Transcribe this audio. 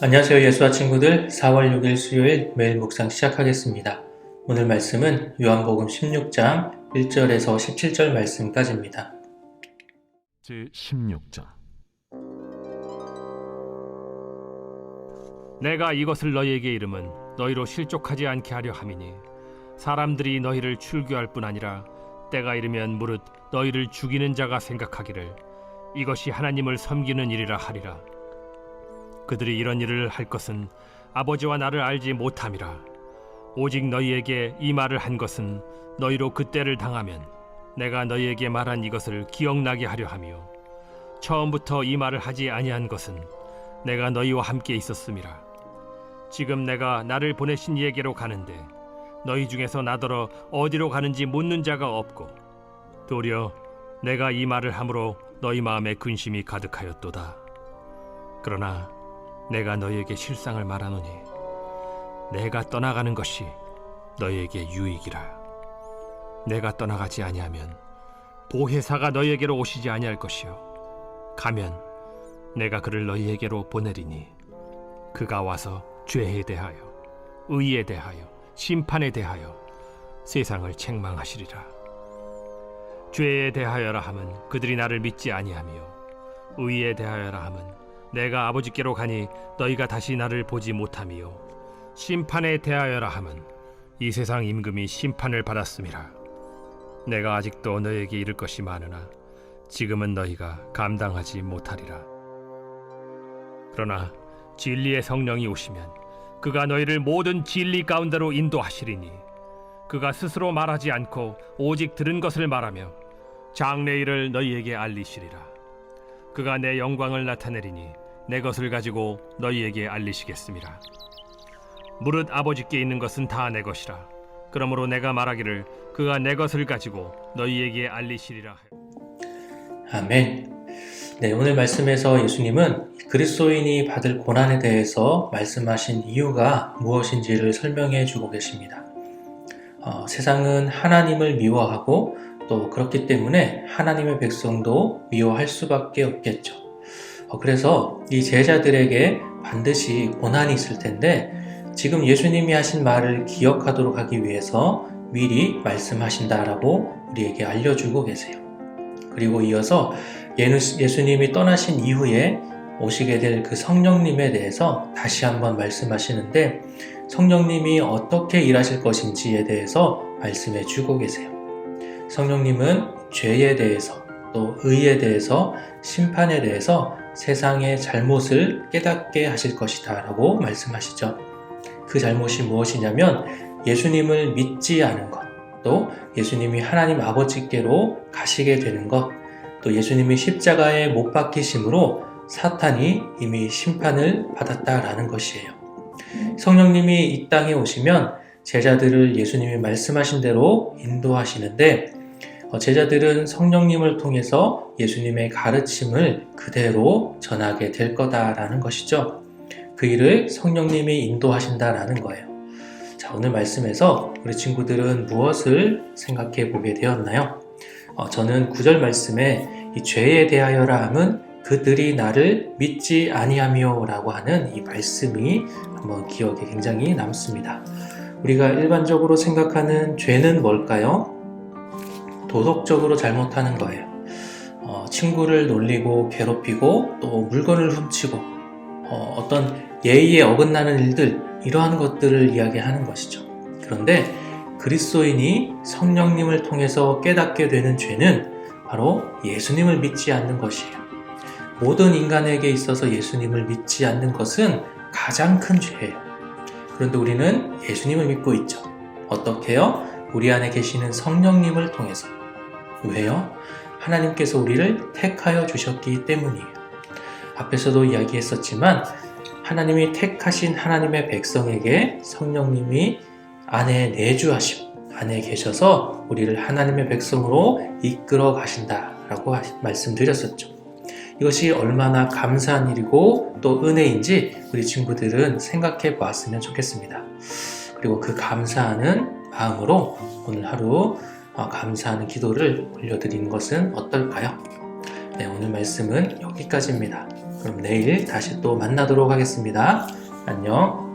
안녕하세요. 예수와 친구들 4월 6일 수요일 매일 묵상 시작하겠습니다. 오늘 말씀은 요한복음 16장 1절에서 17절 말씀까지입니다. 제16장. 내가 이것을 너희에게 이름은 너희로 실족하지 않게 하려 함이니 사람들이 너희를 출교할 뿐 아니라 때가 이르면 무릇 너희를 죽이는 자가 생각하기를 이것이 하나님을 섬기는 일이라 하리라. 그들이 이런 일을 할 것은 아버지와 나를 알지 못함이라. 오직 너희에게 이 말을 한 것은 너희로 그때를 당하면 내가 너희에게 말한 이것을 기억나게 하려 함이요 처음부터 이 말을 하지 아니한 것은 내가 너희와 함께 있었음이라. 지금 내가 나를 보내신 이에게로 가는데 너희 중에서 나더러 어디로 가는지 묻는 자가 없고 도리어 내가 이 말을 함으로 너희 마음에 근심이 가득하였도다. 그러나 내가 너희에게 실상을 말하노니 내가 떠나가는 것이 너희에게 유익이라. 내가 떠나가지 아니하면 보혜사가 너희에게로 오시지 아니할 것이요 가면 내가 그를 너희에게로 보내리니 그가 와서 죄에 대하여 의에 대하여 심판에 대하여 세상을 책망하시리라. 죄에 대하여라 함은 그들이 나를 믿지 아니하며 의에 대하여라 함은 내가 아버지께로 가니 너희가 다시 나를 보지 못함이요 심판에 대하여라 함은 이 세상 임금이 심판을 받았음이라. 내가 아직도 너희에게 이를 것이 많으나 지금은 너희가 감당하지 못하리라. 그러나 진리의 성령이 오시면 그가 너희를 모든 진리 가운데로 인도하시리니 그가 스스로 말하지 않고 오직 들은 것을 말하며 장래일을 너희에게 알리시리라. 그가 내 영광을 나타내리니 내 것을 가지고 너희에게 알리시겠습니다. 무릇 아버지께 있는 것은 다 내 것이라. 그러므로 내가 말하기를 그가 내 것을 가지고 너희에게 알리시리라. 아멘. 네, 오늘 말씀에서 예수님은 그리스도인이 받을 고난에 대해서 말씀하신 이유가 무엇인지를 설명해 주고 계십니다. 세상은 하나님을 미워하고 또 그렇기 때문에 하나님의 백성도 미워할 수밖에 없겠죠. 그래서 이 제자들에게 반드시 고난이 있을 텐데 지금 예수님이 하신 말을 기억하도록 하기 위해서 미리 말씀하신다라고 우리에게 알려주고 계세요. 그리고 이어서 예수님이 떠나신 이후에 오시게 될 그 성령님에 대해서 다시 한번 말씀하시는데 성령님이 어떻게 일하실 것인지에 대해서 말씀해 주고 계세요. 성령님은 죄에 대해서 또 의에 대해서 심판에 대해서 세상의 잘못을 깨닫게 하실 것이다 라고 말씀하시죠. 그 잘못이 무엇이냐면 예수님을 믿지 않은 것, 또 예수님이 하나님 아버지께로 가시게 되는 것, 또 예수님이 십자가에 못 박히심으로 사탄이 이미 심판을 받았다라는 것이에요. 성령님이 이 땅에 오시면 제자들을 예수님이 말씀하신 대로 인도하시는데 제자들은 성령님을 통해서 예수님의 가르침을 그대로 전하게 될 거다라는 것이죠. 그 일을 성령님이 인도하신다라는 거예요. 자, 오늘 말씀에서 우리 친구들은 무엇을 생각해 보게 되었나요? 저는 9절 말씀에 이 죄에 대하여라 함은 그들이 나를 믿지 아니하며 라고 하는 이 말씀이 한번 기억에 굉장히 남습니다. 우리가 일반적으로 생각하는 죄는 뭘까요? 도덕적으로 잘못하는 거예요. 친구를 놀리고 괴롭히고 또 물건을 훔치고 어떤 예의에 어긋나는 일들, 이러한 것들을 이야기하는 것이죠. 그런데 그리스도인이 성령님을 통해서 깨닫게 되는 죄는 바로 예수님을 믿지 않는 것이에요. 모든 인간에게 있어서 예수님을 믿지 않는 것은 가장 큰 죄예요. 그런데 우리는 예수님을 믿고 있죠. 어떻게요? 우리 안에 계시는 성령님을 통해서. 왜요? 하나님께서 우리를 택하여 주셨기 때문이에요. 앞에서도 이야기했었지만 하나님이 택하신 하나님의 백성에게 성령님이 안에 내주하시고 안에 계셔서 우리를 하나님의 백성으로 이끌어 가신다라고 말씀드렸었죠. 이것이 얼마나 감사한 일이고 또 은혜인지 우리 친구들은 생각해 보았으면 좋겠습니다. 그리고 그 감사하는 마음으로 오늘 하루 감사하는 기도를 올려드리는 것은 어떨까요? 네, 오늘 말씀은 여기까지입니다. 그럼 내일 다시 또 만나도록 하겠습니다. 안녕.